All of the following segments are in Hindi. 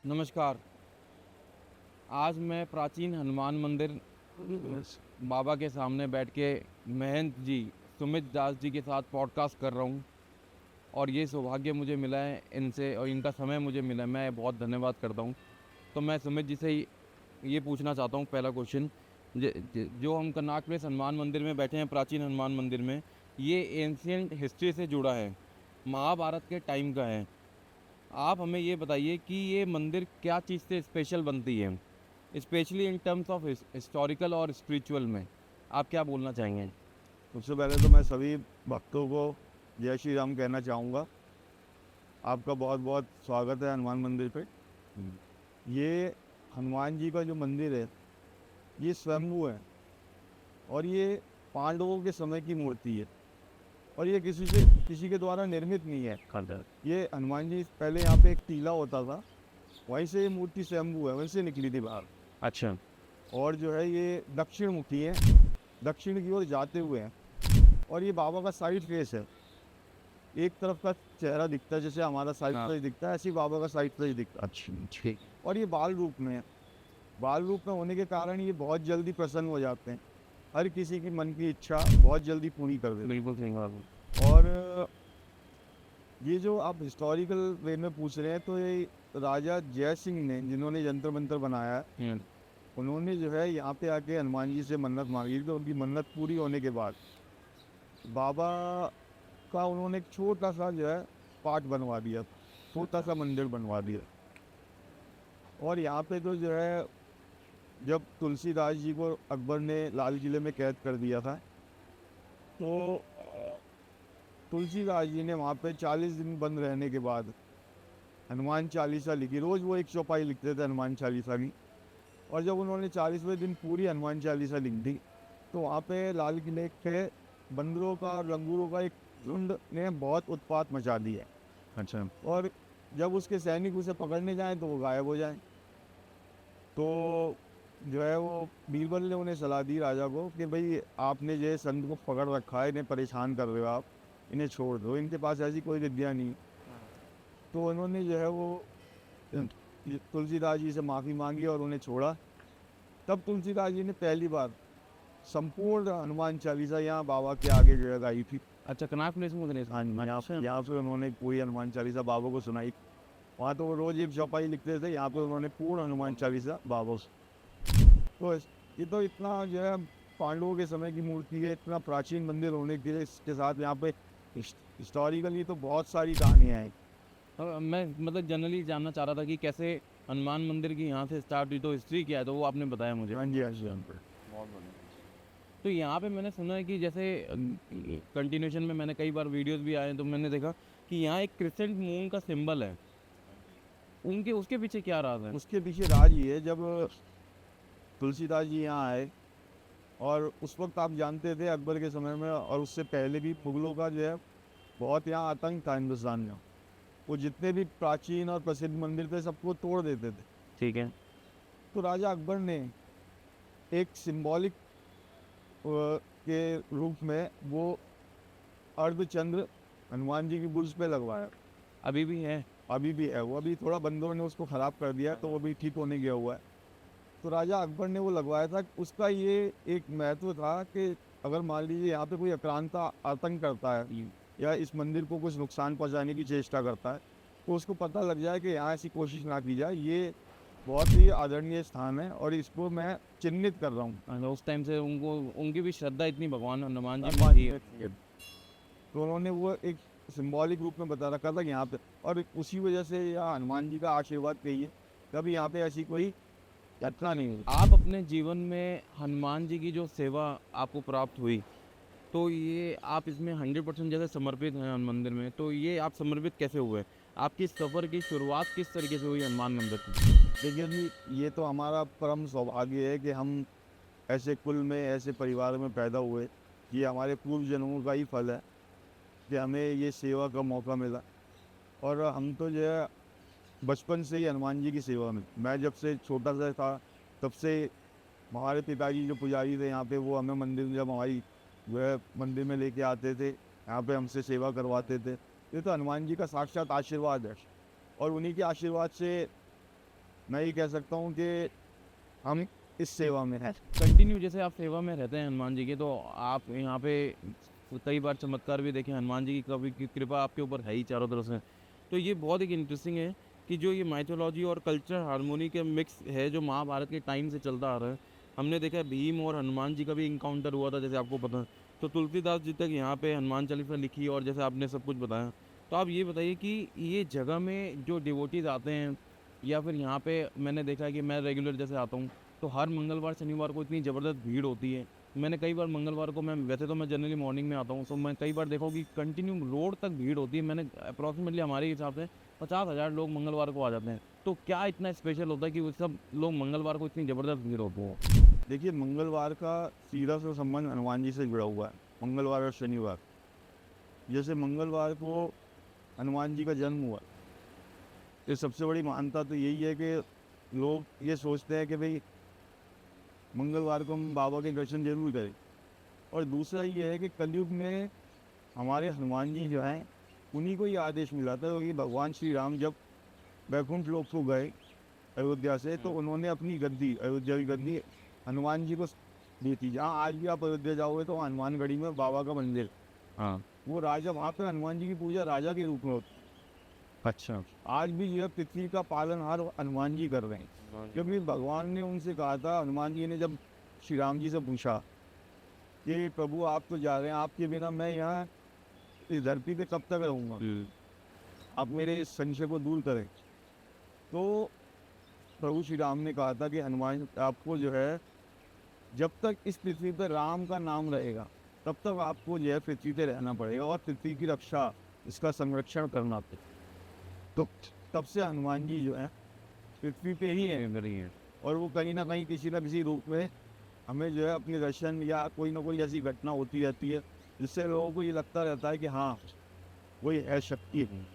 नमस्कार। आज मैं प्राचीन हनुमान मंदिर बाबा के सामने बैठ के महंत जी सुमित दास जी के साथ पॉडकास्ट कर रहा हूँ और ये सौभाग्य मुझे मिला है इनसे और इनका समय मुझे मिला है, मैं बहुत धन्यवाद करता हूँ। तो मैं सुमित जी से ये पूछना चाहता हूँ, पहला क्वेश्चन, जो हम कर्नाटक प्लेस हनुमान मंदिर में बैठे हैं, प्राचीन हनुमान मंदिर में, ये एंशियंट हिस्ट्री से जुड़ा है, महाभारत के टाइम का है। आप हमें ये बताइए कि ये मंदिर क्या चीज़ से स्पेशल बनती है, specially in terms of historical और स्पिरिचुअल में। आप क्या बोलना चाहेंगे? सबसे पहले तो मैं सभी भक्तों को जय श्री राम कहना चाहूँगा। आपका बहुत बहुत स्वागत है हनुमान मंदिर पे। ये हनुमान जी का जो मंदिर है ये स्वयंभू है और ये पांडवों के समय की मूर्ति है और ये किसी के द्वारा निर्मित नहीं है। ये हनुमान जी पहले यहाँ पे एक टीला होता था, वहीं से ये मूर्ति स्वयंभू है, वहीं से निकली थी बाहर। अच्छा। और जो है ये दक्षिण मुखी है, दक्षिण की ओर जाते हुए हैं और ये बाबा का साइड फेस है। एक तरफ का चेहरा दिखता है जैसे हमारा साइड फेस दिखता है, ऐसे ही बाबा का साइड फेस दिखता है। अच्छा, ठीक। और ये बाल रूप में है। बाल रूप में होने के कारण ये बहुत जल्दी प्रसन्न हो जाते हैं, हर किसी की मन की इच्छा बहुत जल्दी पूरी कर देते हैं। बिल्कुल सही बात। और ये जो आप हिस्टोरिकल वे में पूछ रहे हैं, तो ये राजा जय सिंह ने, जिन्होंने जंतर मंतर बनाया है, उन्होंने जो है यहाँ पे आके हनुमान जी से मन्नत मांगी। तो उनकी मन्नत पूरी होने के बाद बाबा का उन्होंने एक छोटा सा जो है पार्ट बनवा दिया, छोटा सा मंदिर बनवा दिया। और यहाँ पे तो जो है जब तुलसीदास जी को अकबर ने लाल किले में कैद कर दिया था, तो तुलसीदास जी ने वहाँ पे 40 दिन बंद रहने के बाद हनुमान चालीसा लिखी। रोज़ वो एक चौपाई लिखते थे हनुमान चालीसा की। और जब उन्होंने 40वें दिन पूरी हनुमान चालीसा लिख दी, तो वहाँ पे लाल किले के बंदरों का और लंगूरों का एक झुंड ने बहुत उत्पात मचा दी है। अच्छा। और जब उसके सैनिक उसे पकड़ने जाएं तो वो गायब हो जाएं। तो जो है वो बीरबल ने उन्हें सलाह दी राजा को कि भाई आपने जो संत को पकड़ रखा है, इन्हें परेशान कर रहे हो आप, इन्हें छोड़ दो, इनके पास ऐसी कोई विद्या नहीं। तो उन्होंने जो है वो तुलसीदास जी से माफ़ी मांगी और उन्हें छोड़ा। तब तुलसीदास जी ने पहली बार संपूर्ण हनुमान चालीसा यहाँ बाबा के आगे जो है गाई थी। अच्छा, कर्नाटक प्लेस में। हाँ, यहाँ पे उन्होंने पूरी हनुमान चालीसा बाबा को सुनाई। वहाँ तो वो रोज एक चौपाई लिखते थे, यहाँ पे उन्होंने पूर्ण हनुमान चालीसा बाबा से। तो ये तो इतना जो है पांडवों के समय की मूर्ति है, इतना प्राचीन मंदिर होने के लिए इसके साथ यहाँ पे हिस्टोरिकली तो बहुत सारी कहानियाँ हैं। मैं मतलब जनरली जानना चाह रहा था कि कैसे हनुमान मंदिर की यहाँ से स्टार्ट हुई, तो हिस्ट्री क्या है, तो वो आपने बताया मुझे। हाँ जी, हाँ जी, हाँ जी। बहुत बढ़िया। तो यहाँ पे मैंने सुना है कि जैसे कंटिन्यूशन में मैंने कई बार वीडियोस भी आए, तो मैंने देखा कि यहाँ एक क्रिसेंट मून का सिंबल है। उनके उसके पीछे क्या राज है? उसके पीछे राज ये है, जब तुलसीदास जी यहाँ आए और उस वक्त आप जानते थे अकबर के समय में और उससे पहले भी मुगलों का जो है बहुत यहाँ आतंक था हिंदुस्तान में। वो जितने भी प्राचीन और प्रसिद्ध मंदिर थे सबको तोड़ देते थे। ठीक है। तो राजा अकबर ने एक सिंबॉलिक के रूप में वो अर्धचंद्र हनुमान जी की बुर्ज पे लगवाया। अभी भी है? अभी भी है वो, अभी थोड़ा बंदरों ने उसको ख़राब कर दिया तो वो भी ठीक होने गया हुआ है। तो राजा अकबर ने वो लगवाया था। उसका ये एक महत्व था कि अगर मान लीजिए यहाँ पे कोई आक्रांता आतंक करता है या इस मंदिर को कुछ नुकसान पहुँचाने की चेष्टा करता है, तो उसको पता लग जाए कि यहाँ ऐसी कोशिश ना की जाए। ये बहुत ही आदरणीय स्थान है और इसको मैं चिन्हित कर रहा हूँ। उस टाइम से उनकी भी श्रद्धा इतनी भगवान हनुमान जी में हनुमान थी। जी। तो उन्होंने वो एक सिंबॉलिक रूप में बता रखा था कि यहाँ पे, और उसी वजह से यहाँ हनुमान जी का आशीर्वाद कहिए, कभी यहाँ पे ऐसी कोई यात्रा नहीं हुई। आप अपने जीवन में हनुमान जी की जो सेवा आपको प्राप्त हुई, तो ये आप इसमें 100% जैसे समर्पित हैं मंदिर में, तो ये आप समर्पित कैसे हुए? आपकी सफ़र की शुरुआत किस तरीके से हुई हनुमान मंदिर की? देखिए जी, ये तो हमारा परम सौभाग्य है कि हम ऐसे कुल में, ऐसे परिवार में पैदा हुए। ये हमारे पूर्व जन्मों का ही फल है कि हमें ये सेवा का मौका मिला। और हम तो जो है बचपन से ही हनुमान जी की सेवा में, मैं जब से छोटा सा था तब से हमारे पिताजी जो पुजारी थे यहाँ पे, वो हमें मंदिर में जब हमारी वह मंदिर में लेके आते थे, यहाँ पे हमसे सेवा करवाते थे। ये तो हनुमान जी का साक्षात आशीर्वाद है, और उन्हीं के आशीर्वाद से मैं ये कह सकता हूँ कि हम इस सेवा में हैं। कंटिन्यू जैसे आप सेवा में रहते हैं हनुमान जी के, तो आप यहाँ पे कई बार चमत्कार भी देखे, हनुमान जी की कभी की कृपा आपके ऊपर है ही चारों तरफ से। तो ये बहुत एक इंटरेस्टिंग है कि जो ये माइथोलॉजी और कल्चर हार्मोनी के मिक्स है जो महाभारत के टाइम से चलता आ रहा है। हमने देखा है भीम और हनुमान जी का भी इनकाउंटर हुआ था, जैसे आपको पता है। तो तुलसीदास जी तक यहाँ पे हनुमान चालीसा लिखी, और जैसे आपने सब कुछ बताया। तो आप ये बताइए कि ये जगह में जो डिवोटीज आते हैं, या फिर यहाँ पे मैंने देखा है कि मैं रेगुलर जैसे आता हूँ, तो हर मंगलवार शनिवार को इतनी ज़बरदस्त भीड़ होती है। मैंने कई बार मंगलवार को, मैं वैसे तो मैं जनरली मॉर्निंग में आता हूँ, तो मैं कई बार देखा हूँ कि कंटिन्यू रोड तक भीड़ होती है। मैंने अप्रॉक्सीमेटली हमारे हिसाब से 50,000 लोग मंगलवार को आ जाते हैं। तो क्या इतना स्पेशल होता है कि वो सब लोग मंगलवार को इतनी ज़बरदस्त भीड़ होती है? देखिए, मंगलवार का सीधा सा संबंध हनुमान जी से जुड़ा हुआ है, मंगलवार और शनिवार। जैसे मंगलवार को हनुमान जी का जन्म हुआ, तो सबसे बड़ी मान्यता तो यही है कि लोग ये सोचते हैं कि भाई मंगलवार को हम बाबा के दर्शन जरूर करें। और दूसरा ये है कि कलयुग में हमारे हनुमान जी जो हैं, उन्हीं को ये आदेश मिला था कि भगवान श्री राम जब वैकुंठ लोक को गए अयोध्या से, तो उन्होंने अपनी गद्दी, अयोध्या की गद्दी हनुमान जी को दी थी। जहाँ आज भी आप अयोध्या जाओगे तो हनुमानगढ़ी में बाबा का मंदिर, हाँ। वो राजा, वहाँ पे हनुमान जी की पूजा राजा के रूप में होती है। अच्छा। आज भी यह पृथ्वी का पालनहार हनुमान जी कर रहे हैं, क्योंकि भगवान ने उनसे कहा था, हनुमान जी ने जब श्री राम जी से पूछा कि प्रभु आप तो जा रहे हैं, आपके बिना मैं यहाँ इस धरती पे कब तक रहूँगा, आप मेरे इस संशय को दूर करें। तो प्रभु श्री राम ने कहा था कि हनुमान, आपको जो है जब तक इस पृथ्वी पर राम का नाम रहेगा तब तक आपको जो है पृथ्वी पे रहना पड़ेगा, और पृथ्वी की रक्षा, इसका संरक्षण करना पड़ेगा। तो तब से हनुमान जी जो है पृथ्वी पे ही है, और वो कहीं ना कहीं किसी न किसी रूप में हमें जो है अपने दर्शन या कोई ना कोई ऐसी घटना होती रहती है जिससे लोगों को ये लगता रहता है कि हाँ वही है, शक्ति है।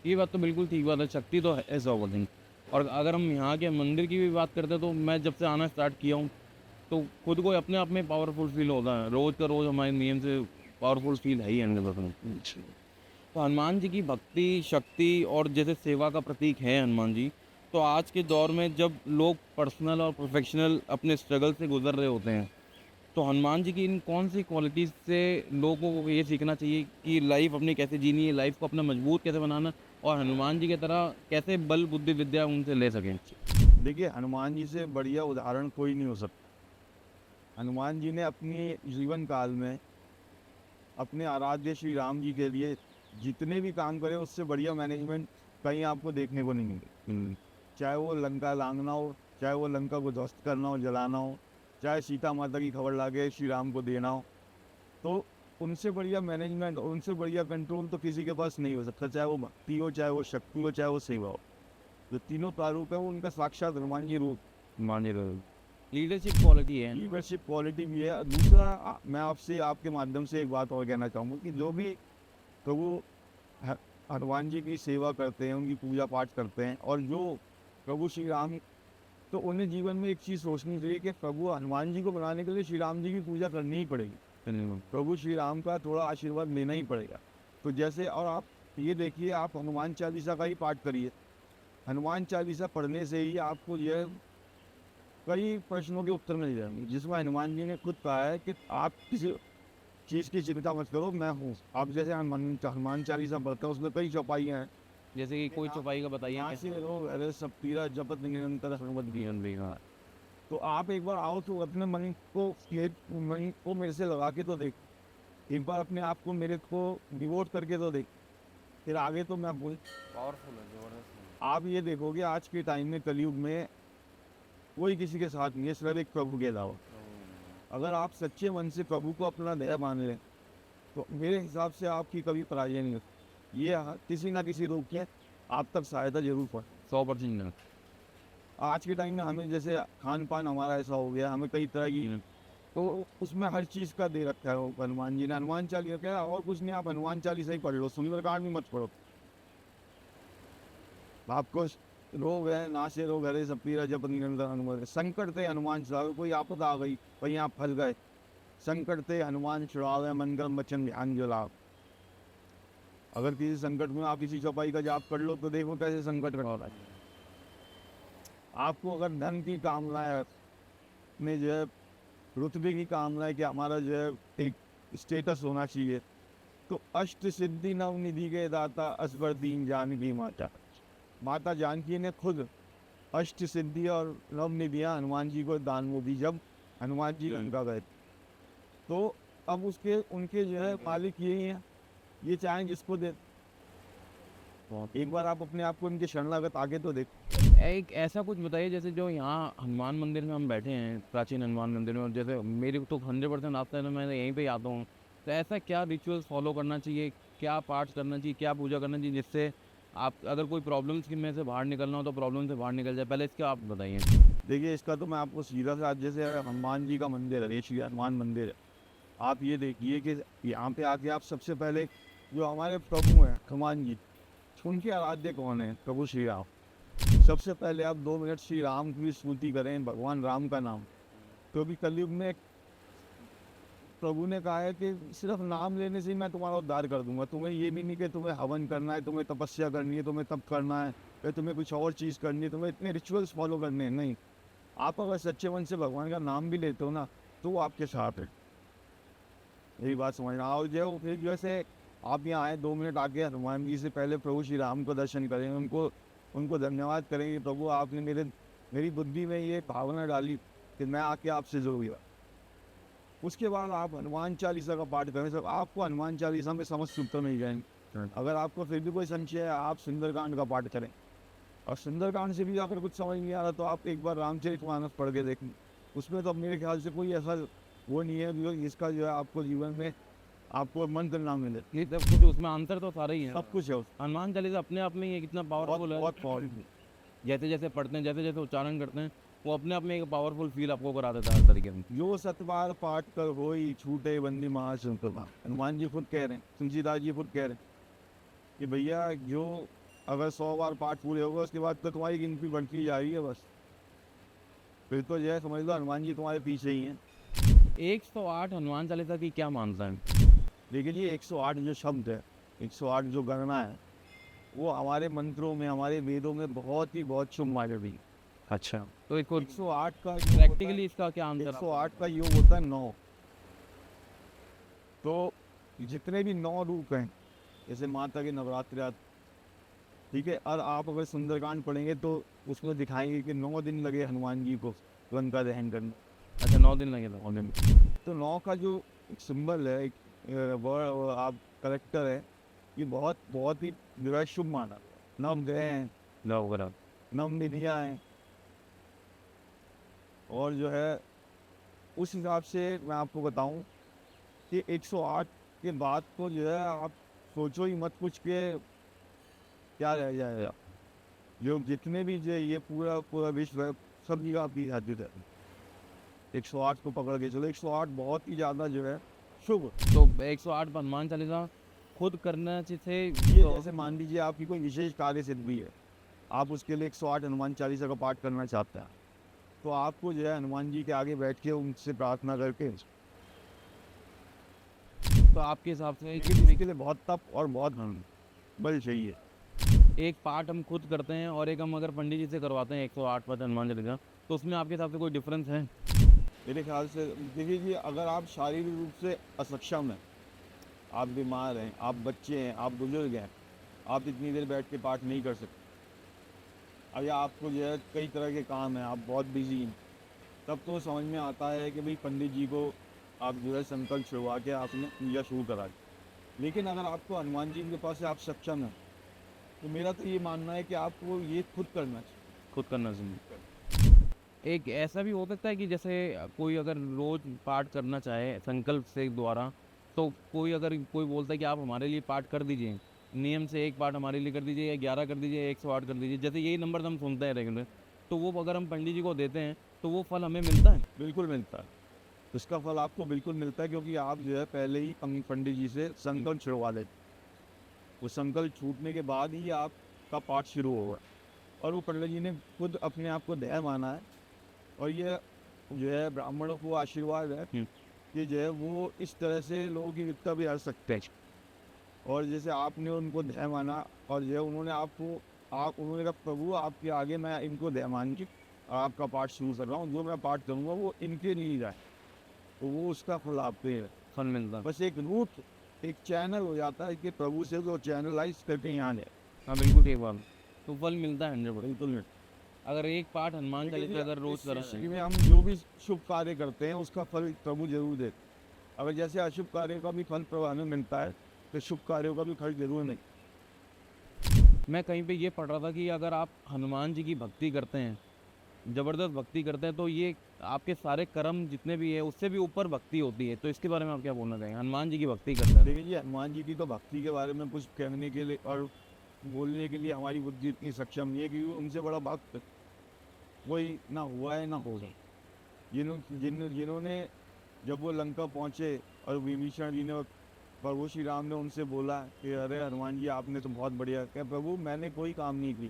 ये बात तो बिल्कुल ठीक बात है, शक्ति तो है 100%। और अगर हम यहाँ के मंदिर की भी बात करते हैं, तो मैं जब से आना स्टार्ट किया हूँ, तो खुद को अपने आप में पावरफुल फील होता है। रोज़ का रोज़ हमारे नियम से पावरफुल फील है ही 100%। तो हनुमान जी की भक्ति, शक्ति और जैसे सेवा का प्रतीक है हनुमान जी, तो आज के दौर में जब लोग पर्सनल और प्रोफेशनल अपने स्ट्रगल से गुजर रहे होते हैं, तो हनुमान जी की इन कौन सी क्वालिटीज़ से लोगों को ये सीखना चाहिए कि लाइफ अपनी कैसे जीनी है, लाइफ को अपना मजबूत कैसे बनाना, और हनुमान जी की तरह कैसे बल बुद्धि विद्या उनसे ले सकें? देखिए, हनुमान जी से बढ़िया उदाहरण कोई नहीं हो सकता। हनुमान जी ने अपने जीवन काल में अपने आराध्य श्री राम जी के लिए जितने भी काम करे, उससे बढ़िया मैनेजमेंट कहीं आपको देखने को नहीं मिले। चाहे वो लंका लांघना हो, चाहे वो लंका को ध्वस्त करना हो, जलाना हो, चाहे सीता माता की खबर लाके श्री राम को देना हो, तो उनसे बढ़िया मैनेजमेंट, उनसे बढ़िया कंट्रोल तो किसी के पास नहीं हो सकता। चाहे वो भक्ति हो, चाहे वो शक्ति हो, चाहे वो सेवा हो, जो तीनों प्रारूप है वो उनका साक्षात हनुमान जी रूप। मान लीडरशिप क्वालिटी है। लीडरशिप क्वालिटी भी है। दूसरा, मैं आपसे, आपके माध्यम से एक बात और कहना चाहूँगा कि जो भी प्रभु हनुमान जी की सेवा करते हैं, उनकी पूजा पाठ करते हैं, और जो प्रभु श्री राम, तो उन्हें जीवन में एक चीज़ सोचनी चाहिए कि प्रभु हनुमान जी को बनाने के लिए श्री राम जी की पूजा करनी ही पड़ेगी, प्रभु श्री राम का थोड़ा आशीर्वाद लेना ही पड़ेगा। तो जैसे, और आप ये देखिए, आप हनुमान चालीसा का ही पाठ करिए। हनुमान चालीसा पढ़ने से ही आपको ये कई प्रश्नों के उत्तर मिल जाएंगे, जिसमें हनुमान जी ने खुद कहा है कि आप किसी चीज़ की चिंता मत करो, मैं हूँ। आप जैसे हनुमान चालीसा पढ़ते हैं, उसमें कई चौपाइयाँ हैं, जैसे कि कोई चौपाई का बताइए। यहाँ से लोग अरे सब तीरा जपत निरंतर हनुमत भी। तो आप एक बार आओ तो अपने मन को मेरे से लगा के तो देख, एक बार अपने आप को मेरे को डिवोट करके तो देख, फिर आगे तो मैं बोल। पावरफुल है, जबरदस्त। आप ये देखोगे आज के टाइम में, कलयुग में कोई किसी के साथ नहीं है, सिर्फ एक प्रभु के अलावा। अगर आप सच्चे मन से प्रभु को अपना दया मान लें, तो मेरे हिसाब से आपकी कभी पराजय नहीं होती। ये किसी ना किसी रूप में आप तक सहायता जरूर पड़े। 100%। आज के टाइम में हमें जैसे खान पान हमारा ऐसा हो गया, हमें कई तरह की, तो उसमें हर चीज़ का दे रखा है हनुमान जी ने। हनुमान चालीसा क्या, और कुछ नहीं, आप हनुमान चालीसा ही पढ़ लो, सुंदरकांड भी मत पढ़ो। आपको रोग है, नाशे रोग हरे सब पीरा जपत निरंतर हनुमान, संकट थे हनुमान साहब, कोई आपदा आ गई, कहीं आप फंस गए, संकट ते हनुमान छुड़ावे, मंगल बचन ध्यान जो लाभ। अगर किसी संकट में आप किसी चौपाई का जाप कर लो तो देखो कैसे संकट कट रहा है। आपको अगर धन की कामना है, में जो है रुतबे की कामना है कि हमारा जो है एक स्टेटस होना चाहिए, तो अष्ट सिद्धि नवनिधि के दाता असबर दीन जानकी माता, माता जानकी ने खुद अष्ट सिद्धि और नवनिधियाँ हनुमान जी को दान में दी जब हनुमान जी लंका गए। तो अब उसके उनके जो है मालिक यही हैं, ये चाहें जिसको दे। एक बार आप अपने आप को इनके शरणागत आगे तो देखो। एक ऐसा कुछ बताइए जैसे जो यहाँ हनुमान मंदिर में हम बैठे हैं, प्राचीन हनुमान मंदिर में, और जैसे मेरे तो 100% आता है तो मैं यहीं पे ही आता हूँ, तो ऐसा क्या रिचुअल्स फॉलो करना चाहिए, क्या पाठ करना चाहिए, क्या पूजा करना चाहिए जिससे आप अगर कोई प्रॉब्लम्स की में से बाहर निकलना हो तो प्रॉब्लम से बाहर निकल जाए? पहले इसका आप बताइए। देखिए इसका तो मैं आपको सीधा सा, जैसे हनुमान जी का मंदिर है, ये श्री हनुमान मंदिर है, आप ये देखिए कि यहाँ पे आके आप सबसे पहले जो हमारे प्रभु हैं हनुमान जी, उनके आराध्य कौन है? प्रभु श्री राम। सबसे पहले आप 2 मिनट श्री राम की स्तुति करें, भगवान राम का नाम, क्योंकि कलयुग में प्रभु ने कहा है कि सिर्फ नाम लेने से ही मैं तुम्हारा उद्धार कर दूंगा। तुम्हें ये भी नहीं कि तुम्हें हवन करना है, तुम्हें तपस्या करनी है, तुम्हें तप करना है, या तुम्हें कुछ और चीज़ करनी है, तुम्हें इतने रिचुअल्स फॉलो करने हैं, नहीं। आप अगर सच्चे मन से भगवान का नाम भी लेते हो ना, तो वो आपके साथ है। यही बात समझना। और जो फिर जैसे आप यहाँ आए 2 मिनट आके हनुमान जी से पहले प्रभु श्री राम को दर्शन करें, उनको धन्यवाद करेंगे, प्रभु आपने मेरी बुद्धि में ये भावना डाली कि मैं आके आपसे जुड़ गया। उसके बाद आप हनुमान चालीसा का पाठ करें, सब आपको हनुमान चालीसा में समस्त उत्तर मिल जाएंगे। अगर आपको फिर भी कोई संशय है, आप सुंदरकांड का पाठ करें, और सुंदरकांड से भी अगर कुछ समझ नहीं आ रहा तो आप एक बार रामचरितमानस पढ़ के देखें। उसमें तो मेरे ख्याल से कोई ऐसा वो नहीं है जो इसका जो है आपको जीवन में आपको मंत्र ना मिले। ये सब कुछ उसमें आंसर तो सारे ही है। सब कुछ है हनुमान चालीसा अपने आप में ये कितना पावरफुल है, बहुत पावरफुल। जैसे जैसे पढ़ते हैं, जैसे जैसे उच्चारण करते हैं, वो अपने आप में एक पावरफुल फील आपको करा देता है हर तरीके से। जो सतबार पाठ कर होई छूटे बंदी महासंतमा, हनुमान जी खुद कह रहे हैं, तुलसीदास जी खुद कह रहे हैं कि भैया जो अगर 100 बार पाठ पूरे होगा उसके बाद तो तुम्हारी गिनती बढ़ती जा रही है बस, फिर तो जो है समझ लो हनुमान जी तुम्हारे पीछे ही हैं। 108 हनुमान चालीसा की क्या मानता है? लेकिन ये 108 जो शब्द है, 108 जो गणना है, वो हमारे मंत्रों में, हमारे वेदों में बहुत शुभ माने हुई। अच्छा, तो इसको 108 का प्रैक्टिकली इसका क्या आंसर? 108 का योग होता है 9। तो जितने भी 9 रूप हैं, जैसे माता के नवरात्रि आदि, ठीक है, और आप अगर सुंदरकांड पढ़ेंगे तो उसमें दिखाएंगे कि 9 दिन लगे हनुमान जी को लंका दहन करने। अच्छा, 9 दिन लगे थे। 9 दिन। तो 9 का जो सिंबल है, एक वर्ड आप करेक्टर है, ये बहुत ही जो है शुभ माना। नव ग्रह हैं, नव निधियाँ हैं, और जो है उस हिसाब से मैं आपको बताऊं कि 108 के बाद तो जो है आप सोचो ही मत कुछ के क्या रह जाएगा। जो जितने भी जो ये पूरा विश्व है, सब जगह आपकी हाजिर है। 108 को पकड़ के चलो, 108 बहुत ही ज़्यादा जो है शुभ। तो 108 हनुमान चालीसा खुद करना चाहिए। ये जैसे मान लीजिए आपकी कोई विशेष कार्य सिद्धि है, आप उसके लिए 108 हनुमान चालीसा का पाठ करना चाहते हैं, तो आपको जो है हनुमान जी के आगे बैठ के उनसे प्रार्थना करके, तो आपके हिसाब से इसके लिए बहुत तप और बहुत बल चाहिए। एक पाठ हम खुद करते हैं और एक हम अगर पंडित जी से करवाते हैं 108 पाठ हनुमान चालीसा, तो उसमें आपके हिसाब से कोई डिफरेंस है? मेरे ख्याल से देखिए जी, अगर आप शारीरिक रूप से असक्षम हैं, आप बीमार हैं, आप बच्चे हैं, आप बुजुर्ग हैं, आप इतनी देर बैठ के पाठ नहीं कर सकते, अब या आपको जो है कई तरह के काम हैं, आप बहुत बिजी हैं, तब तो समझ में आता है कि भाई पंडित जी को आप जो है संकल्प छुड़वा के आपने पूजा शुरू करा दी। लेकिन अगर आपको हनुमान जी के पास से आप सक्षम हैं, तो मेरा तो ये मानना है कि आपको ये खुद करना चाहिए। खुद करना चाहिए। एक ऐसा भी हो सकता है कि जैसे कोई अगर रोज पाठ करना चाहे संकल्प से द्वारा, तो कोई बोलता है कि आप हमारे लिए पाठ कर दीजिए, नियम से एक पाठ हमारे लिए कर दीजिए, या 11 कर दीजिए, 108 कर दीजिए, जैसे यही नंबर हम सुनते हैं रेगुलर, तो वो अगर हम पंडित जी को देते हैं तो वो फल हमें मिलता है? बिल्कुल मिलता है, उसका फल आपको बिल्कुल मिलता है, क्योंकि आप जो है पहले ही पंडित जी से संकल्प छुड़वा लेते। वो संकल्प छूटने के बाद ही आपका पाठ शुरू होगा, और वो पंडित जी ने खुद अपने आप को दया माना है, और ये जो है ब्राह्मणों को आशीर्वाद है कि कि जो है वो इस तरह से लोगों की विपदा भी हर सकते हैं। और जैसे आपने उनको दया माना और जो है उन्होंने उन्होंने कहा प्रभु आपके आगे मैं इनको दया मान के आपका पाठ शुरू कर रहा हूँ, जो मैं पाठ करूँगा वो इनके लिए जाए, तो वो उसका फल आपको ही है। फल मिलता है। बस एक रूट, एक चैनल हो जाता है कि प्रभु से जो चैनलाइज करके यहाँ ले। हाँ बिल्कुल ठीक बात। तो फल मिलता है 100%। बिल्कुल। अगर एक पाठ हनुमान चालीसा अगर रोज करा इस जाए। में हम जो भी शुभ कार्य करते हैं उसका फल प्रभु जरूर देते। अगर जैसे अशुभ कार्यों का भी फल प्रभु हमें मिलता है, तो शुभ कार्यों का भी फल जरूर नहीं। मैं कहीं पे ये पढ़ रहा था कि अगर आप हनुमान जी की भक्ति करते हैं, ज़बरदस्त भक्ति करते हैं, तो ये आपके सारे कर्म जितने भी है उससे भी ऊपर भक्ति होती है। तो इसके बारे में आप क्या बोलना चाहेंगे? हनुमान जी की भक्ति करते हैं। देखिए जी, हनुमान जी की तो भक्ति के बारे में कुछ कहने के लिए और बोलने के लिए हमारी बुद्धि इतनी सक्षम नहीं है, क्योंकि उनसे बड़ा भक्त कोई ना हुआ है ना होगा। जिन्होंने जब वो लंका पहुँचे और विभीषण जी ने, प्रभु श्री राम ने उनसे बोला कि अरे हनुमान जी आपने तो बहुत बढ़िया कहा। प्रभु मैंने कोई काम नहीं किया,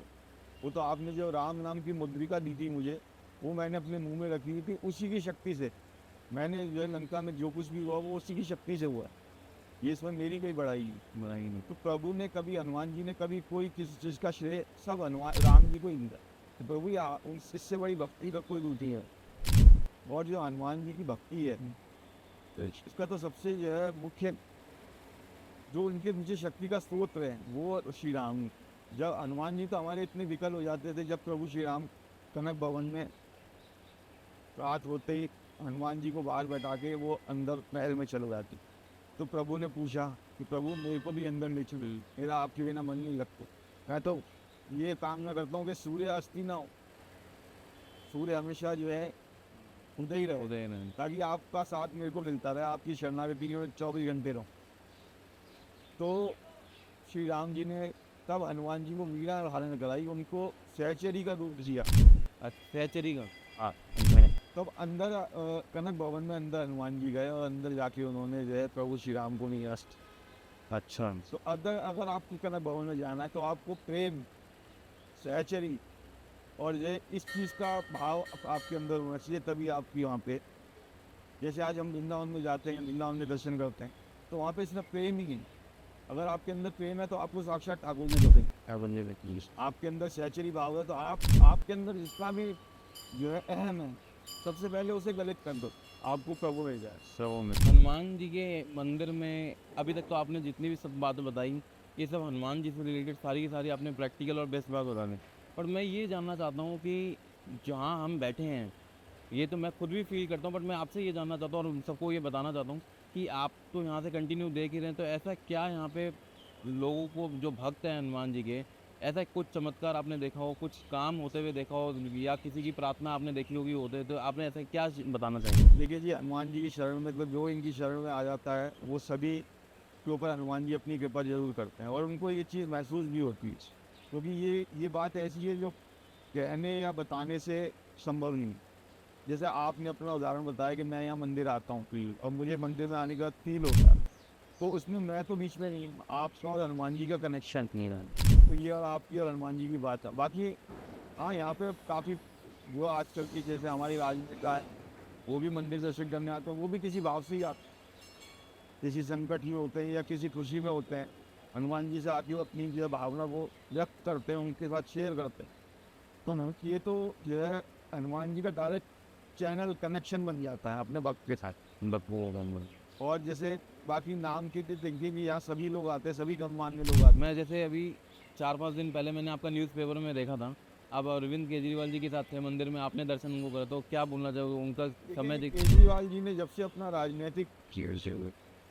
वो तो आपने जो राम नाम की मुद्रिका दी थी मुझे, वो मैंने अपने मुंह में रखी थी, उसी की शक्ति से मैंने जो है लंका में जो कुछ भी हुआ वो उसी की शक्ति से हुआ है। ये इसमें मेरी कोई बड़ाई नहीं। तो प्रभु ने कभी, हनुमान जी ने कभी कोई किसी चीज़ का श्रेय सब हनुमान राम जी को ही दिया। तो प्रभु इससे बड़ी भक्ति का कोई रूप नहीं है। और जो हनुमान जी की भक्ति है इसका तो सबसे जो है मुख्य, जो उनके नीचे शक्ति का स्रोत है वो श्री राम। जब हनुमान जी तो हमारे इतने विकल हो जाते थे, जब प्रभु श्री राम कनक भवन में रात होते ही हनुमान जी को बाहर बैठा के वो अंदर महल में चले जाती, तो प्रभु ने पूछा कि प्रभु मेरे को भी अंदर ले चलो, मेरा आपके बिना मन नहीं लगता। मैं तो ये कामना करता हूँ कि सूर्य अस्त ही ना हो, सूर्य हमेशा जो है उदय ही रहे, ताकि आपका साथ मेरे को मिलता रहे, आपकी शरणागति में 24 घंटे रहो। तो श्री राम जी ने तब हनुमान जी को वीणा धारण कराई, उनको सहचरी का रूप दिया। सहचरी का? हाँ। तब अंदर कनक भवन में अंदर हनुमान जी गए और अंदर जाके उन्होंने जो है प्रभु श्री राम को नियस्त। अच्छा। तो अगर आपको कनक भवन में जाना है तो आपको प्रेम, सहचरी और जो है इस चीज़ का भाव आपके अंदर होना चाहिए, तभी आपकी वहाँ पे, जैसे आज हम वृंदावन में जाते हैं, वृंदावन में दर्शन करते हैं, तो वहाँ पे सिर्फ प्रेम ही नहीं। अगर आपके अंदर प्रेम है तो आपको साक्षात ठाकुर जी देखेंगे। आपके अंदर सहचरी भाव है तो आपके अंदर जितना भी जो है अहम है, सबसे पहले उसे गलत कर दो, आपको प्रभु मिल जाए। हनुमान जी के मंदिर में अभी तक तो आपने जितनी भी सब बातें बताई, ये सब हनुमान जी से रिलेटेड सारी की सारी आपने प्रैक्टिकल और बेस्ट बात बता दी। पर मैं ये जानना चाहता हूँ कि जहाँ हम बैठे हैं, ये तो मैं खुद भी फील करता हूँ, बट मैं आपसे ये जानना चाहता हूँ और सबको ये बताना चाहता हूँ कि आप तो यहाँ से कंटिन्यू देख ही रहे हैं, तो ऐसा क्या यहाँ पे लोगों को जो भक्त हैं हनुमान जी के, ऐसा कुछ चमत्कार आपने देखा हो, कुछ काम होते हुए देखा हो, या किसी की प्रार्थना आपने देखी होगी होते, तो आपने ऐसा क्या बताना चाहिए? देखिए जी, हनुमान जी की शरण में, मतलब जो इनकी शरण में आ जाता है वो सभी के ऊपर हनुमान जी अपनी कृपा जरूर करते हैं, और उनको ये चीज़ महसूस भी होती है, क्योंकि ये बात ऐसी है जो कहने या बताने से संभव नहीं। जैसे आपने अपना उदाहरण बताया कि मैं यहाँ मंदिर आता हूँ और मुझे मंदिर में आने का फील होता है, तो उसमें मैं तो बीच में नहीं, आपका और हनुमान जी का कनेक्शन नहीं रहा। तो ये और आपकी और हनुमान जी की बात है। बाकी हाँ, यहाँ पे काफ़ी वो आजकल की जैसे हमारी राजनीतिका है, वो भी मंदिर दर्शन करने आते हैं, वो भी किसी भाव से ही आते हैं, किसी संकट में होते हैं या किसी खुशी में होते हैं, हनुमान जी से आके वो अपनी जो भावना वो व्यक्त करते हैं, उनके साथ शेयर करते हैं। तो ये तो जो है हनुमान जी का डायरेक्ट चैनल कनेक्शन बन जाता है अपने भक्त के साथ। और जैसे बाकी नाम की देखिए कि यहाँ सभी लोग आते हैं, सभी गणमान्य लोग आते हैं। मैं जैसे अभी 4-5 दिन पहले मैंने आपका न्यूज़पेपर में देखा था, आप अरविंद केजरीवाल जी के साथ थे मंदिर में, आपने दर्शन उनको करा, तो क्या बोलना चाहोगे उनका समय देख? केजरीवाल जी ने जब से अपना राजनीतिक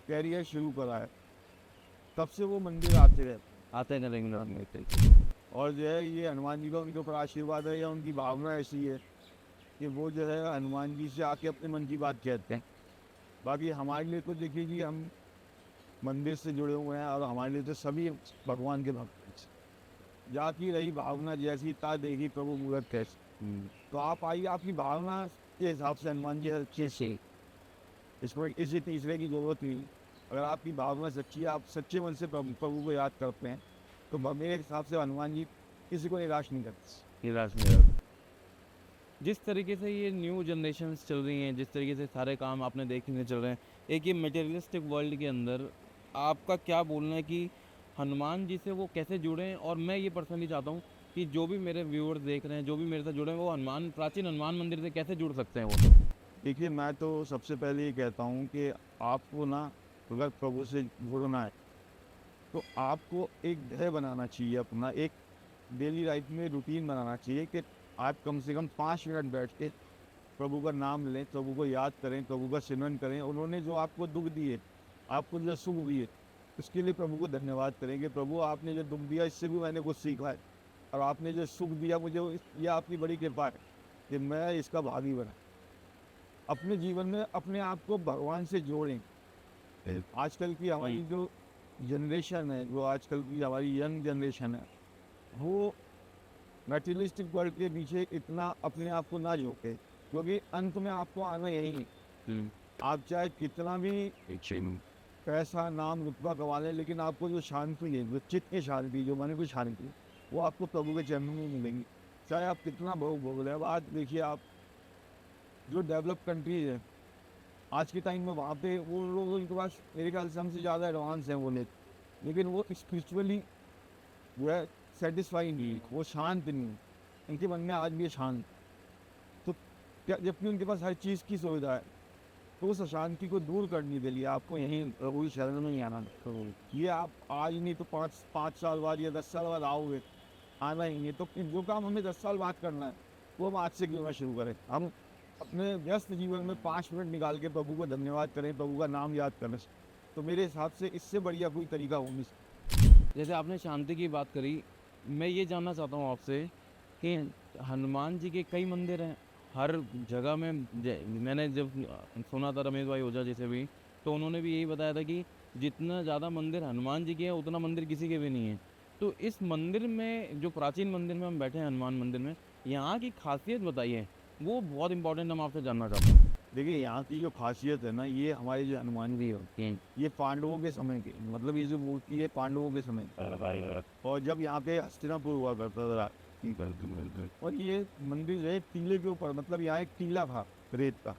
कैरियर शुरू करा है, तब से वो मंदिर आते रहेंगे। और जो है ये हनुमान जी का उनके ऊपर आशीर्वाद है या उनकी भावना ऐसी है कि वो जो है हनुमान जी से आके अपने मन की बात कहते हैं। बाकी हमारे लिए तो देखिए कि हम मंदिर से जुड़े हुए हैं और हमारे लिए तो सभी भगवान के भक्त हैं। जाकी रही भावना जैसी ता देगी प्रभु मूरत कैसी। तो आप आइए, आपकी भावना के हिसाब से हनुमान जी अच्छे से, इसमें किसी तीसरे की जरूरत नहीं। अगर आपकी भावना सच्ची है, आप सच्चे मन से प्रभु को याद करते हैं, तो मेरे हिसाब से हनुमान जी किसी को निराश नहीं करते। जिस तरीके से ये न्यू जनरेशन्स चल रही हैं, जिस तरीके से सारे काम आपने देखने चल रहे हैं, एक ये मटेरियलिस्टिक वर्ल्ड के अंदर आपका क्या बोलना है कि हनुमान जी से वो कैसे जुड़ें? और मैं ये पर्सनली चाहता हूँ कि जो भी मेरे व्यूअर्स देख रहे हैं, जो भी मेरे साथ जुड़े हैं, वो प्राचीन हनुमान मंदिर से कैसे जुड़ सकते हैं वो सब? देखिए, मैं तो सबसे पहले ये कहता हूँ कि आपको ना अगर प्रभु से जुड़ना है तो आपको एक ध्येय बनाना चाहिए अपना, एक डेली लाइफ में रूटीन बनाना चाहिए कि आप कम से कम 5 मिनट बैठ के प्रभु का नाम लें, प्रभु को याद करें, प्रभु का सिमरन करें। उन्होंने जो आपको दुख दिए, आपको जो सुख दिए, उसके लिए प्रभु को धन्यवाद करें कि प्रभु आपने जो दुख दिया इससे भी मैंने कुछ सीखा है, और आपने जो सुख दिया मुझे यह आपकी बड़ी कृपा है कि मैं इसका भागी बना। अपने जीवन में अपने आप को भगवान से जोड़ें। आजकल की हमारी जो जनरेशन है, जो आजकल की हमारी यंग जनरेशन है, वो मटेरियलिस्टिक वर्ल्ड के पीछे इतना अपने आप को ना झोंके, क्योंकि अंत में आपको आना यही है। आप चाहे कितना भी पैसा, नाम, रुतबा कमा लें, लेकिन आपको जो शांति है, जो चित्त की शांति, जो मन की शांति, वो आपको प्रभु के चरणों में मिलेंगी, चाहे आप कितना भोग भोग लें। अब आज देखिए, आप जो डेवलप कंट्रीज है आज के टाइम में, वहाँ पे वो लोग, उनके पास मेरे ख्याल से हमसे ज़्यादा एडवांस हैं वो लोग, लेकिन वो स्पिरिचुअली वो है सेटिस्फाई नहीं, वो शांत नहीं, उनके मन में आज भी शांत। तो क्या, जबकि उनके पास हर चीज़ की सुविधा है, तो उस अशांति को दूर करने के लिए आपको यहीं प्रभु की शरण में ही आना है। ये आप आज नहीं तो 5 साल बाद या 10 साल बाद आओगे, आना ही नहीं। तो जो काम हमें 10 साल बाद करना है, वो हम आज से क्यों ना शुरू करें। हम अपने व्यस्त जीवन में 5 मिनट निकाल के प्रभु को धन्यवाद करें, प्रभु का नाम याद करें, तो मेरे हिसाब से इससे बढ़िया कोई तरीका हो नहीं सकता। जैसे आपने शांति की बात करी, मैं ये जानना चाहता हूँ आपसे कि हनुमान जी के कई मंदिर हैं हर जगह में। मैंने जब सुना था रमेश भाई ओझा जी से भी, तो उन्होंने भी यही बताया था कि जितना ज़्यादा मंदिर हनुमान जी के हैं, उतना मंदिर किसी के भी नहीं है। तो इस मंदिर में, जो प्राचीन मंदिर में हम बैठे हैं, हनुमान मंदिर में, यहाँ की खासियत बताइए, वो बहुत इंपॉर्टेंट हम आपसे जानना चाहते हैं। देखिए, यहाँ की जो खासियत है ना, ये हमारे जो हनुमान जी होते हैं, ये पांडवों के समय के, मतलब ये जो मूर्ति है पांडवों के समय की। और जब यहाँ पे हस्तिनापुर हुआ करता था, और ये मंदिर जो है टीले के ऊपर, मतलब यहाँ एक टीला था रेत का,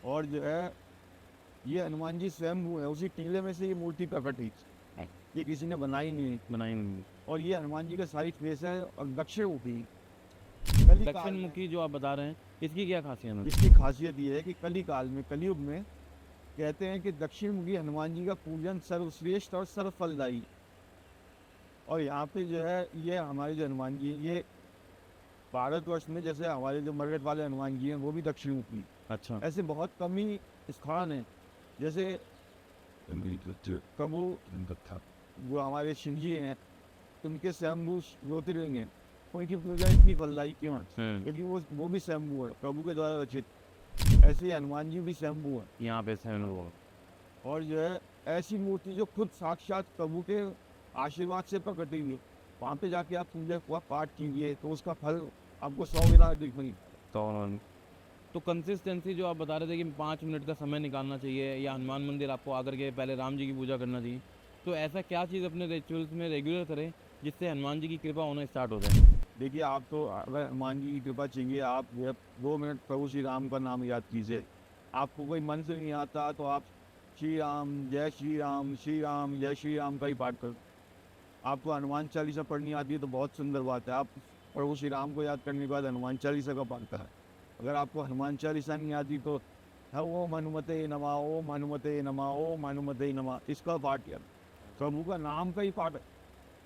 और जो है ये हनुमान जी स्वयं है, उसी टीले में से ये मूर्ति प्रकट हुई, ये किसी ने बनाई नहीं। और ये हनुमान जी का सारी फेस है, और दक्षिण मुखी, दक्षिण मुखी जो आप बता रहे हैं, इसकी क्या खासियत है? इसकी खासियत ये है कि कली काल में, कलयुग में कहते हैं कि दक्षिण मुखी हनुमान जी का पूजन सर्वश्रेष्ठ और सर्वफलदायी। और यहाँ पे जो है ये हमारे जो हनुमान जी, ये भारतवर्ष में जैसे हमारे जो मरकट वाले हनुमान जी हैं, वो भी दक्षिण मुखी। अच्छा। ऐसे बहुत कम ही स्थान हैं, जैसे प्रभु वो हमारे शिव जी हैं, उनके स्वयंभू ज्योतिर्लिंग हैं, उनकी पूजा इतनी फलदायी क्यों है? क्योंकि वो भी स्वयंभू है, प्रभु के द्वारा रचित। ऐसे ही हनुमान जी भी स्वयंभू है यहाँ पे स्वयं। और जो है ऐसी मूर्ति जो खुद साक्षात प्रभु के आशीर्वाद से प्रकट हुई है, वहाँ पे जाके आप पूजा हुआ पाठ कीजिए, तो उसका फल आपको 100 गुना अधिक मिलेगा। तो कंसिस्टेंसी जो आप बता रहे थे कि 5 मिनट का समय निकालना चाहिए, या हनुमान मंदिर आपको आकर के पहले राम जी की पूजा करना चाहिए, तो ऐसा क्या चीज़ अपने रिचुअल्स में रेगुलर करें जिससे हनुमान जी की कृपा होना स्टार्ट हो जाए? देखिए, आप तो अगर हनुमान जी की कृपा चाहिए, आप जो है 2 मिनट प्रभु श्री राम का नाम याद कीजिए। आपको कोई मंत्र नहीं आता तो आप श्री राम जय श्री राम, श्री राम जय श्री राम का ही पाठ करो। आपको हनुमान चालीसा पढ़नी आती है तो बहुत सुंदर बात है, आप प्रभु श्री राम को याद करने के बाद हनुमान चालीसा का पाठ करें। अगर आपको हनुमान चालीसा नहीं आती तो ओम हनुमते नमः, ओम हनुमते नमः, ओम हनुमते नमः, इसका पाठ किया। प्रभु का नाम का ही पाठ है।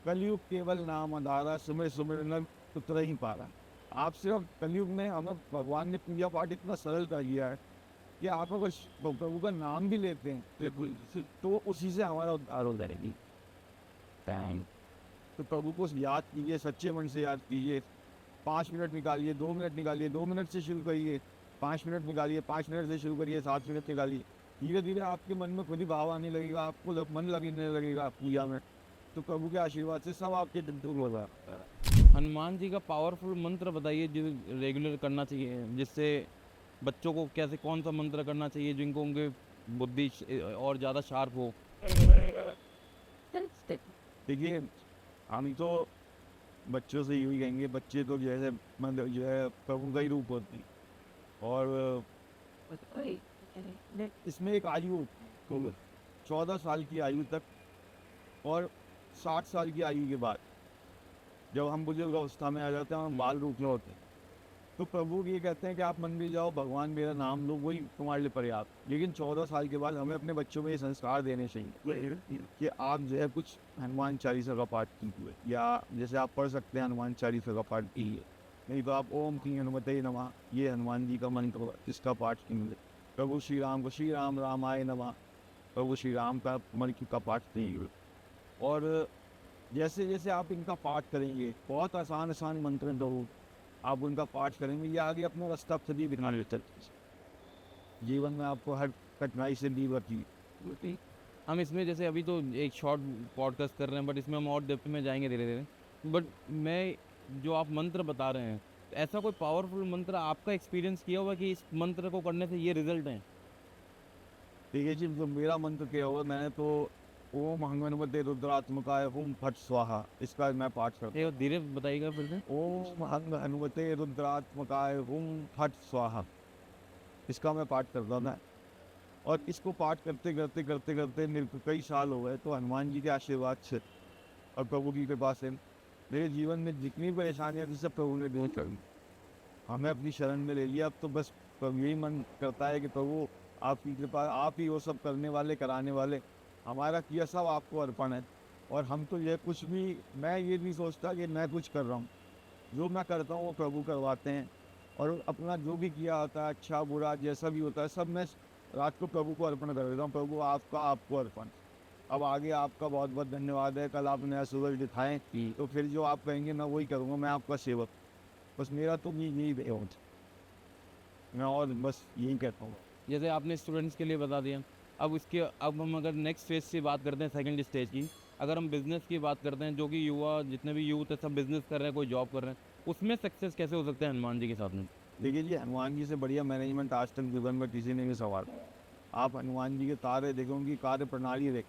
कलयुग केवल नाम आधारा, सुमिर सुमिर न उतर ही पारा। आप सिर्फ कलयुग में हमें भगवान ने पूजा पाठ इतना सरल कर दिया है कि आप अगर प्रभु का नाम भी लेते हैं तो उसी से हमारा उद्धार हो जाएगी। तो प्रभु को याद कीजिए, सच्चे मन से याद कीजिए। 5 मिनट निकालिए, 2 मिनट निकालिए, 2 मिनट से शुरू करिए, 5 मिनट निकालिए, 5 मिनट से शुरू करिए, 7 मिनट निकालिए। धीरे धीरे आपके मन में खुद ही भाव आने लगेगा, आपको मन लगने लगेगा पूजा में, तो प्रभु के आशीर्वाद से सब आपके दूर हो जाएगा। हनुमान जी का पावरफुल मंत्र बताइए जो रेगुलर करना चाहिए, जिससे बच्चों को कैसे, कौन सा मंत्र करना चाहिए जिनको उनके बुद्धि और ज़्यादा शार्प हो? देखिए, हम तो बच्चों से यूँ ही कहेंगे, बच्चे तो जैसे मतलब जो है प्रभु का ही रूप होते हैं। और इसमें एक आयु होती है, 14 साल की आयु तक और 60 साल की आयु के बाद जब हम बुजुर्ग अवस्था में आ जाते हैं, हम बाल रूप में होते हैं, तो प्रभु ये कहते हैं कि आप मंदिर जाओ, भगवान मेरा नाम लो, वही तुम्हारे लिए पर्याप्त। लेकिन 14 साल के बाद हमें अपने बच्चों में ये संस्कार देने चाहिए कि आप जो है कुछ हनुमान चालीसा का पाठ कीजिए, या जैसे आप पढ़ सकते हैं हनुमान चालीसा का पाठ कीजिए, नहीं तो आप ओम की हनुमते नमः, ये हनुमान जी का मंत्र, इसका पाठ कीजिए। प्रभु श्री राम को श्री राम रामाय नमः, प्रभु श्री राम का मंत्र का पाठ कीजिए। और जैसे जैसे आप इनका पाठ करेंगे, बहुत आसान आसान मंत्र हैं, तो आप उनका पाठ करेंगे, ये आगे अपना रास्ता खुद ही दिखाने लगता है। जीवन में आपको हर कठिनाई से दूर रखिए। हम इसमें जैसे अभी तो एक शॉर्ट पॉडकास्ट कर रहे हैं, बट इसमें हम और डेप्थ में जाएंगे धीरे धीरे। बट मैं जो आप मंत्र बता रहे हैं, ऐसा कोई पावरफुल मंत्र आपका एक्सपीरियंस किया हुआ कि इस मंत्र को करने से ये रिजल्ट हैं? ठीक है जी, तो मेरा मंत्र क्या होगा, मैंने तो ओम हनुमते रुद्रात्मकाय हुम फट स्वाहा, इसका मैं पाठ करता ये धीरे बताइएगा फिर से। हूँ। ओम हनुमते रुद्रात्मकाय हुम फट स्वाहा, इसका मैं पाठ करता हूँ मैं। और इसको पाठ करते करते करते करते मेरे को कई साल हो गए, तो हनुमान जी के आशीर्वाद से और प्रभु की कृपा से मेरे जीवन में जितनी परेशानियाँ थी सब प्रभु ने दूर कर दी। हमें अपनी शरण में ले लिया। अब तो बस यही मन करता है कि प्रभु आपकी कृपा, आप ही वो सब करने वाले, कराने वाले, हमारा किया सब आपको अर्पण है। और हम तो ये कुछ भी, मैं ये नहीं सोचता कि मैं कुछ कर रहा हूँ, जो मैं करता हूँ वो प्रभु करवाते हैं। और अपना जो भी किया होता है, अच्छा बुरा जैसा भी होता है, सब मैं रात को प्रभु को अर्पण कर देता हूँ। प्रभु आपका, आपको अर्पण। अब आगे आपका बहुत बहुत धन्यवाद है, कल आप नया सूरज दिखाएं, तो फिर जो आप कहेंगे मैं वही करूँगा, मैं आपका सेवक। बस मेरा तो यही है, मैं और बस यही कहता हूँ। जैसे आपने स्टूडेंट्स के लिए बता दिया, अब हम अगर नेक्स्ट फेज से बात करते हैं, सेकंड स्टेज की, अगर हम बिज़नेस की बात करते हैं, जो कि युवा जितने भी यूथ है सब बिज़नेस कर रहे हैं, कोई जॉब कर रहे हैं, उसमें सक्सेस कैसे हो सकता है हनुमान जी के साथ में? देखिए जी, हनुमान जी से बढ़िया मैनेजमेंट आज तक जीवन में किसी ने नहीं सवाल। आप हनुमान जी के तारे देखो, उनकी कार्य प्रणाली देख,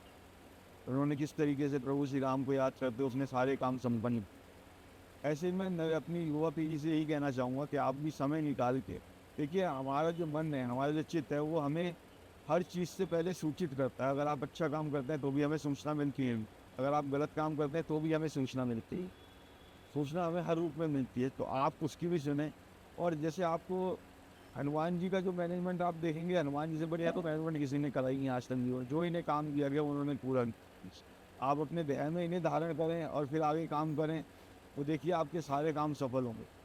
उन्होंने किस तरीके से प्रभु श्री राम को याद करते उसने सारे काम संपन्न। ऐसे में मैं अपनी युवा पीढ़ी से यही कहना चाहूँगा कि आप भी समय निकाल के देखिए, हमारा जो मन है, हमारा जो चित्त है, वो हमें हर चीज़ से पहले सूचित करता है। अगर आप अच्छा काम करते हैं तो भी हमें सूचना मिलती है, अगर आप गलत काम करते हैं तो भी हमें सूचना मिलती है। सूचना हमें हर रूप में मिलती है, तो आप उसकी भी सुने। और जैसे आपको हनुमान जी का जो मैनेजमेंट आप देखेंगे, हनुमान जी से बढ़िया तो मैनेजमेंट किसी ने करा ही नहीं आज तक जीवन। जो इन्हें काम दिया गया उन्होंने पूरा। आप अपने ध्यान में इन्हें धारण करें और फिर आगे काम करें, तो देखिए आपके सारे काम सफल होंगे।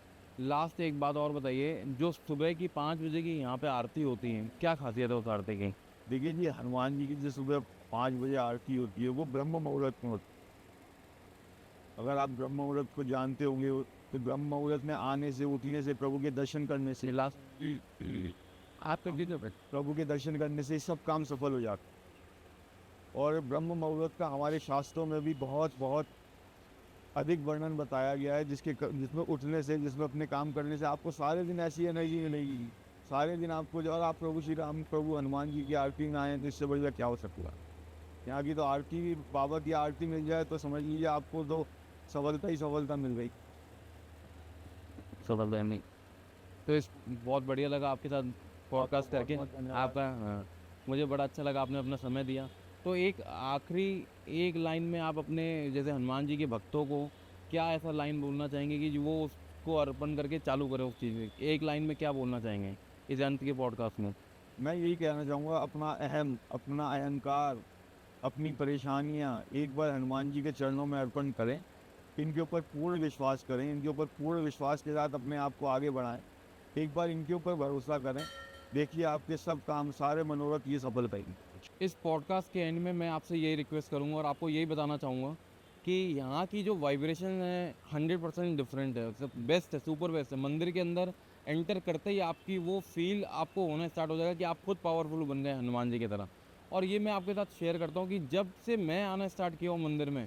लास्ट एक बात और बताइए, जो सुबह की 5 बजे की यहाँ पे आरती होती है, क्या खासियत है उस आरती की? देखिए जी, हनुमान जी की जो सुबह 5 बजे आरती होती है, वो ब्रह्म मुहूर्त में होती है। अगर आप ब्रह्म मुहूर्त को जानते होंगे, तो ब्रह्म मुहूर्त में आने से, उठने से, प्रभु के दर्शन करने से, आप कर दीजिए। प्रभु के दर्शन करने से सब काम सफल हो जाते हैं। और ब्रह्म मुहूर्त का हमारे शास्त्रों में भी बहुत बहुत अधिक वर्णन बताया गया है, जिसमें उठने से, जिसमें अपने काम करने से आपको सारे दिन ऐसी एनर्जी मिलेगी, सारे दिन आपको जो, और आप प्रभु श्री राम, प्रभु हनुमान जी की आरती में आए तो इससे बढ़िया क्या हो सकता है। यहाँ की तो आरती, बाबा की आरती मिल जाए तो समझ लीजिए आपको तो सफलता ही सफलता मिल गई। तो इस बहुत बढ़िया लगा आपके साथ पॉडकास्ट करके। बहुत धन्यवाद। आपका मुझे बड़ा अच्छा लगा, आपने अपना समय दिया। तो एक आखिरी एक लाइन में आप अपने जैसे हनुमान जी के भक्तों को क्या ऐसा लाइन बोलना चाहेंगे कि जो वो उसको अर्पण करके चालू करें उस चीज़ में? एक लाइन में क्या बोलना चाहेंगे इस अंत के पॉडकास्ट में? मैं यही कहना चाहूँगा, अपना अहम, अपना अहंकार, अपनी परेशानियाँ एक बार हनुमान जी के चरणों में अर्पण करें। इनके ऊपर पूर्ण विश्वास करें, इनके ऊपर पूर्ण विश्वास के साथ अपने आप को आगे बढ़ाएं। एक बार इनके ऊपर भरोसा करें, देखिए आपके सब काम, सारे मनोरथ ये सफल पाएंगे। इस पॉडकास्ट के एंड में मैं आपसे यही रिक्वेस्ट करूँगा और आपको यही बताना चाहूँगा कि यहाँ की जो वाइब्रेशन है 100% डिफरेंट है, सब बेस्ट है, सुपर बेस्ट है। मंदिर के अंदर एंटर करते ही आपकी वो फील आपको होना स्टार्ट हो जाएगा कि आप खुद पावरफुल बन गए हनुमान जी की तरह। और ये मैं आपके साथ शेयर करता हूँ कि जब से मैं आना स्टार्ट किया हूँ मंदिर में,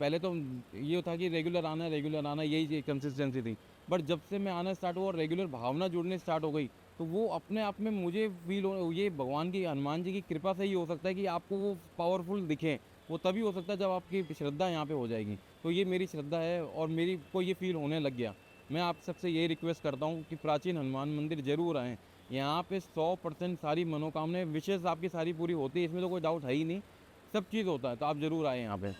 पहले तो ये था कि रेगुलर आना यही कंसिस्टेंसी थी। बट जब से मैं आना स्टार्ट हुआ और रेगुलर भावना जुड़ने स्टार्ट हो गई, तो वो अपने आप में मुझे फील हो, ये भगवान की, हनुमान जी की कृपा से ही हो सकता है कि आपको वो पावरफुल दिखे। वो तभी हो सकता है जब आपकी श्रद्धा यहाँ पे हो जाएगी। तो ये मेरी श्रद्धा है और मेरी को ये फील होने लग गया। मैं आप सबसे यही रिक्वेस्ट करता हूँ कि प्राचीन हनुमान मंदिर ज़रूर आएँ। यहाँ पे 100% सारी मनोकामनाएं विशेष आपकी सारी पूरी होती है, इसमें तो कोई डाउट है ही नहीं, सब चीज़ होता है, तो आप ज़रूर आएँ यहाँ पे।